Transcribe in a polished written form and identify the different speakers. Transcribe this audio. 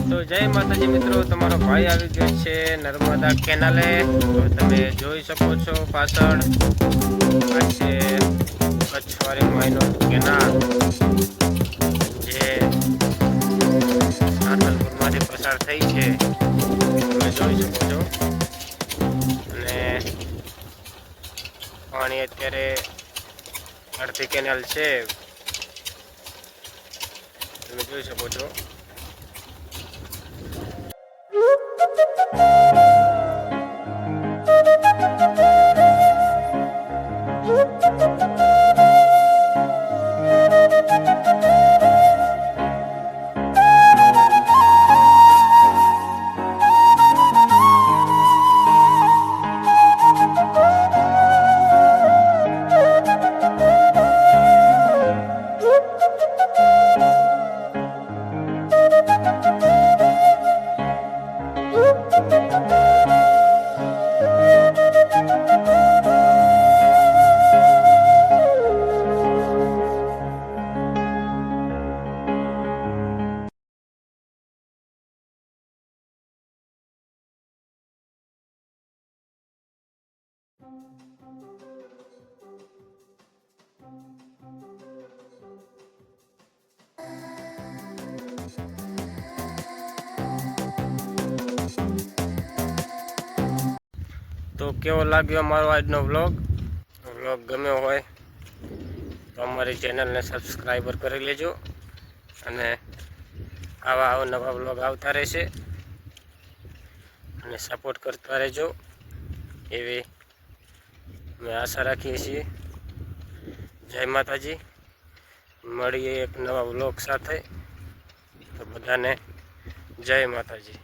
Speaker 1: તો જય માતાજી મિત્રો, તમારો ભાઈ આવી ગયો છે નર્મદા કેનાલે। તો તમે જોઈ શકો છો પાછળ આ છે કચ્છવાળી માઈનો કેનાલ જે સાતલપુરમાંથી પસાર થઈ છે, તમે જોઈ શકો છો। અને પાણી અત્યારે અડધી કેનાલ છે, તમે જોઈ શકો છો। તો કેવો લાગ્યો અમારો આજનો વ્લોગ ગમ્યો હોય તો અમારી ચેનલને સબસ્ક્રાઈબર કરી લેજો, અને આવા અવનવા વ્લોગ આવતા રહેશે અને સપોર્ટ કરતા રહેજો એવી અમે આશા રાખીએ છીએ। જય માતાજી, મળીએ એક નવા વ્લોગ સાથે। તો બધાને જય માતાજી।